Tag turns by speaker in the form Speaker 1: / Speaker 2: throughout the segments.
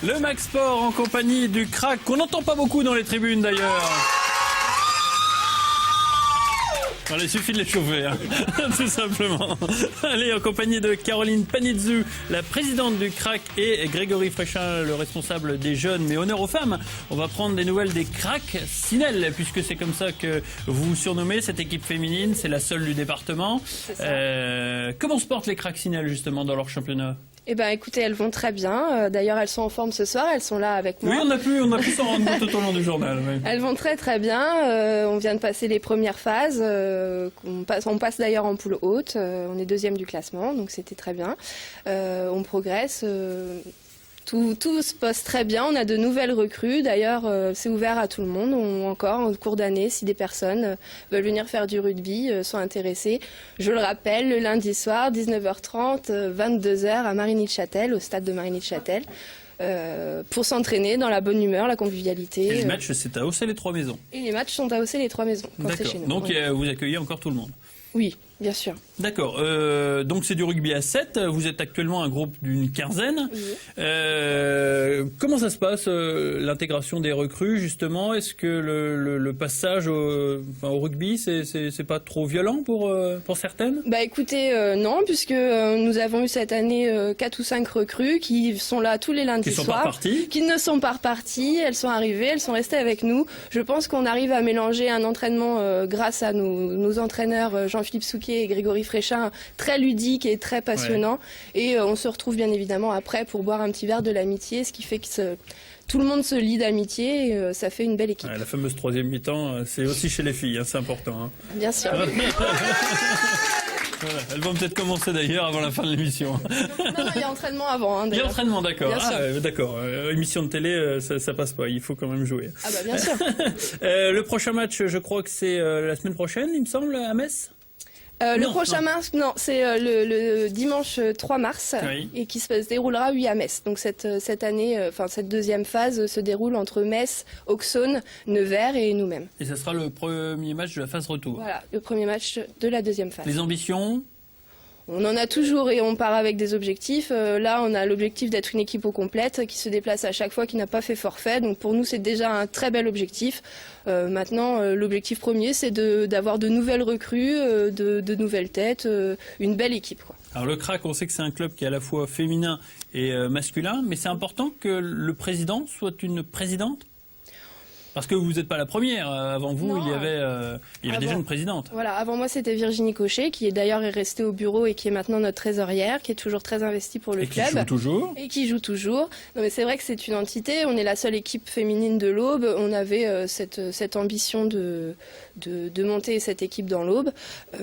Speaker 1: Le Max Sport en compagnie du crack, qu'on n'entend pas beaucoup dans les tribunes d'ailleurs. Il suffit de les chauffer, hein. Tout simplement. Allez, en compagnie de Caroline Panitzou, la présidente du crack, et Grégory Fréchin, le responsable des jeunes. Mais honneur aux femmes, on va prendre des nouvelles des cracks Sinel, puisque c'est comme ça que vous surnommez cette équipe féminine. C'est la seule du département. Comment se portent les cracks Sinel justement dans leur championnat?
Speaker 2: Eh ben, écoutez, elles vont très bien. D'ailleurs, elles sont en forme ce soir. Elles sont là avec moi.
Speaker 1: Oui, on a pu s'en rendre compte tout au long du journal. Oui.
Speaker 2: Elles vont très très bien. On vient de passer les premières phases. On passe d'ailleurs en poule haute. On est deuxième du classement, donc c'était très bien. On progresse. Tout se passe très bien. On a de nouvelles recrues. D'ailleurs, c'est ouvert à tout le monde. Encore en cours d'année, si des personnes veulent venir faire du rugby, sont intéressées. Je le rappelle, le lundi soir, 19h30, 22h à Marigny-de-Châtel, au stade de Marigny-de-Châtel, pour s'entraîner dans la bonne humeur, la convivialité.
Speaker 1: Et les matchs, c'est à Haussay-les-Trois-Maisons.
Speaker 2: Et les matchs sont à Haussay-les-Trois-Maisons, quand c'est chez nous.
Speaker 1: Donc,
Speaker 2: oui.
Speaker 1: Vous accueillez encore tout le monde?
Speaker 2: Oui, bien sûr.
Speaker 1: D'accord. Donc c'est du rugby à 7. Vous êtes actuellement un groupe d'une quinzaine. Oui. Comment ça se passe, l'intégration des recrues, justement? Est-ce que le passage au rugby, c'est pas trop violent pour certaines?
Speaker 2: Bah écoutez, non, puisque nous avons eu cette année 4 ou 5 recrues qui sont là tous les lundis soirs. Qui ne sont pas reparties. Elles sont arrivées, elles sont restées avec nous. Je pense qu'on arrive à mélanger un entraînement grâce à nos entraîneurs Jean-Philippe Souquet et Grégory Fréchin, très ludique et très passionnant. Ouais. Et on se retrouve bien évidemment après pour boire un petit verre de l'amitié, ce qui fait que tout le monde se lie d'amitié et ça fait une belle équipe.
Speaker 1: Ouais, la fameuse troisième mi-temps, c'est aussi chez les filles, hein, c'est important. Hein.
Speaker 2: Bien sûr.
Speaker 1: Voilà, elles vont peut-être commencer d'ailleurs avant la fin de l'émission.
Speaker 2: Non, il y a entraînement avant. Hein,
Speaker 1: il y a entraînement, d'accord. D'accord. Émission de télé, ça passe pas. Il faut quand même jouer.
Speaker 2: Ah bah bien sûr.
Speaker 1: Le prochain match, je crois que c'est la semaine prochaine, il me semble, à Metz.
Speaker 2: Le prochain match, non, c'est le dimanche 3 mars, oui. Et qui se déroulera, oui, à Metz. Donc cette année, cette deuxième phase se déroule entre Metz, Auxonne, Nevers et nous-mêmes.
Speaker 1: Et ça sera le premier match de la phase retour.
Speaker 2: Voilà, le premier match de la deuxième phase.
Speaker 1: Les ambitions?
Speaker 2: On en a toujours et on part avec des objectifs. Là, on a l'objectif d'être une équipe au complète qui se déplace à chaque fois, qui n'a pas fait forfait. Donc pour nous, c'est déjà un très bel objectif. Maintenant, l'objectif premier, c'est d'avoir de nouvelles recrues, de nouvelles têtes, une belle équipe, quoi.
Speaker 1: Alors le crack, on sait que c'est un club qui est à la fois féminin et masculin, mais c'est important que le président soit une présidente? Parce que vous n'êtes pas la première. Avant vous, non, il y avait déjà une présidente.
Speaker 2: Voilà, avant moi, c'était Virginie Cochet, qui est d'ailleurs restée au bureau et qui est maintenant notre trésorière, qui est toujours très investie pour le club.
Speaker 1: Qui joue toujours.
Speaker 2: Et qui joue toujours. Non, mais c'est vrai que c'est une entité. On est la seule équipe féminine de l'Aube. On avait cette ambition de monter cette équipe dans l'Aube.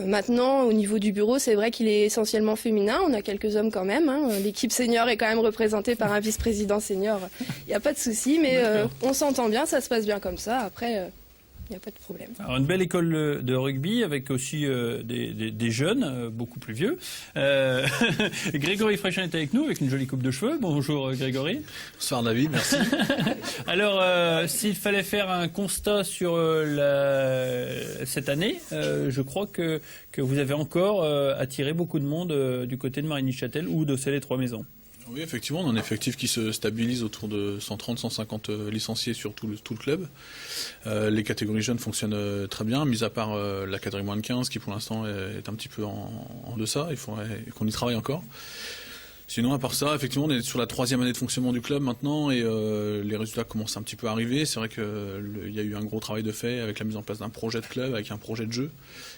Speaker 2: Maintenant, au niveau du bureau, c'est vrai qu'il est essentiellement féminin. On a quelques hommes quand même. Hein. L'équipe senior est quand même représentée par un vice-président senior. Il n'y a pas de souci, mais on s'entend bien, ça se passe bien comme ça. Après, il n'y a pas de problème.
Speaker 1: Alors, une belle école de rugby avec aussi des jeunes, beaucoup plus vieux. Grégory Fréchin est avec nous avec une jolie coupe de cheveux. Bonjour Grégory.
Speaker 3: Bonsoir David, merci.
Speaker 1: Alors, s'il fallait faire un constat sur cette année, je crois que vous avez encore attiré beaucoup de monde du côté de Marigny-de-Châtel ou d'Haussay-les-Trois-Maisons.
Speaker 3: Oui, effectivement, on a un effectif qui se stabilise autour de 130-150 licenciés sur tout le club. Les catégories jeunes fonctionnent très bien, mis à part la catégorie moins de 15 qui pour l'instant est un petit peu en deçà. Il faudrait qu'on y travaille encore. Sinon, à part ça, effectivement, on est sur la 3e année de fonctionnement du club maintenant et les résultats commencent un petit peu à arriver. C'est vrai qu'il y a eu un gros travail de fait avec la mise en place d'un projet de club, avec un projet de jeu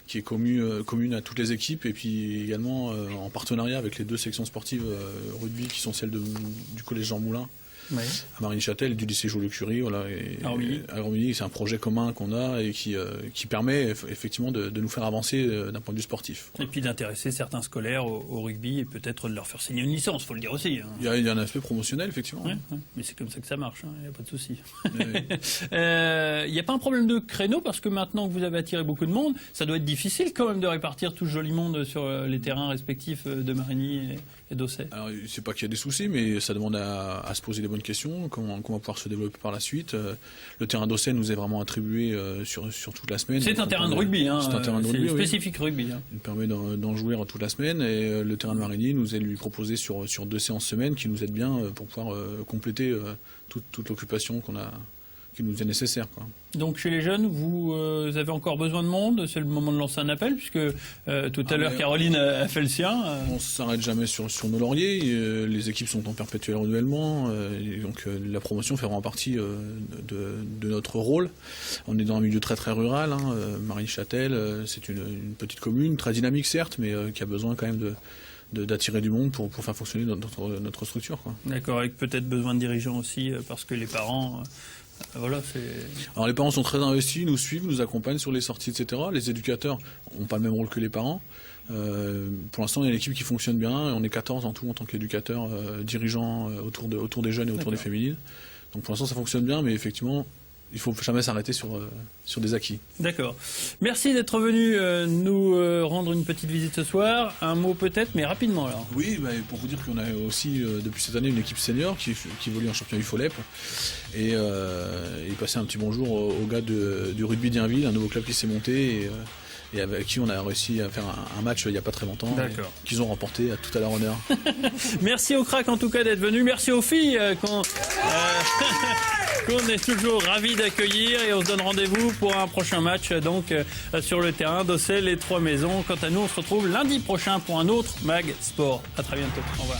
Speaker 3: qui est commune à toutes les équipes et puis également en partenariat avec les 2 sections sportives rugby qui sont celles du collège Jean Moulin. Oui. À Marigny-de-Châtel et du lycée Jules-le-Curie, voilà, à Romilly, c'est un projet commun qu'on a et qui permet effectivement de nous faire avancer d'un point de vue sportif.
Speaker 1: Et puis d'intéresser certains scolaires au rugby et peut-être de leur faire signer une licence, faut le dire aussi. Hein.
Speaker 3: Il y a un aspect promotionnel, effectivement.
Speaker 1: Ouais, mais c'est comme ça que ça marche, il n'y a pas de souci. Il n'y a pas un problème de créneau parce que maintenant que vous avez attiré beaucoup de monde, ça doit être difficile quand même de répartir tout ce joli monde sur les terrains respectifs de Marigny et d'Auxay.
Speaker 3: Alors, c'est pas qu'il y a des soucis, mais ça demande à se poser des bonnes bonne question, comment va pouvoir se développer par la suite. Le terrain d'Auxerre nous est vraiment attribué sur toute la semaine.
Speaker 1: C'est un terrain de rugby, hein.
Speaker 3: C'est un terrain de rugby,
Speaker 1: spécifique rugby. Hein.
Speaker 3: Il permet d'en jouer toute la semaine, et le terrain de Marigny nous est lui proposé sur 2 séances semaine, qui nous aide bien pour pouvoir compléter toute l'occupation qui nous est nécessaire, quoi.
Speaker 1: Donc chez les jeunes, vous avez encore besoin de monde. C'est le moment de lancer un appel, puisque tout à l'heure Caroline a fait le sien.
Speaker 3: On ne s'arrête jamais sur nos lauriers. Les équipes sont en perpétuel renouvellement. Donc la promotion fait vraiment partie de notre rôle. On est dans un milieu très très rural. Marigny-Châtel, c'est une petite commune, très dynamique certes, mais qui a besoin quand même d'attirer du monde pour faire fonctionner notre structure, quoi.
Speaker 1: D'accord, avec peut-être besoin de dirigeants aussi, parce que les parents... Voilà,
Speaker 3: alors les parents sont très investis, nous suivent, nous accompagnent sur les sorties, etc. Les éducateurs n'ont pas le même rôle que les parents. Pour l'instant, il y a une équipe qui fonctionne bien. On est 14 en tout en tant qu'éducateurs dirigeants autour des jeunes et autour des féminines. Donc pour l'instant, ça fonctionne bien, mais effectivement, il ne faut jamais s'arrêter sur des acquis.
Speaker 1: D'accord. Merci d'être venu nous rendre une petite visite ce soir. Un mot peut-être, mais rapidement alors.
Speaker 3: Oui, pour vous dire qu'on a aussi depuis cette année une équipe senior qui évolue en championnat UFOLEP, et passer un petit bonjour aux gars du rugby d'Yainville, un nouveau club qui s'est monté et avec qui on a réussi à faire un match il n'y a pas très longtemps, qu'ils ont remporté à tout à leur honneur.
Speaker 1: Merci au Crac en tout cas d'être venu. Merci aux filles qu'on est toujours ravis d'accueillir, et on se donne rendez-vous pour un prochain match donc sur le terrain d'Auxerre les Trois Maisons. Quant à nous, on se retrouve lundi prochain pour un autre Mag Sport. À très bientôt. Au revoir.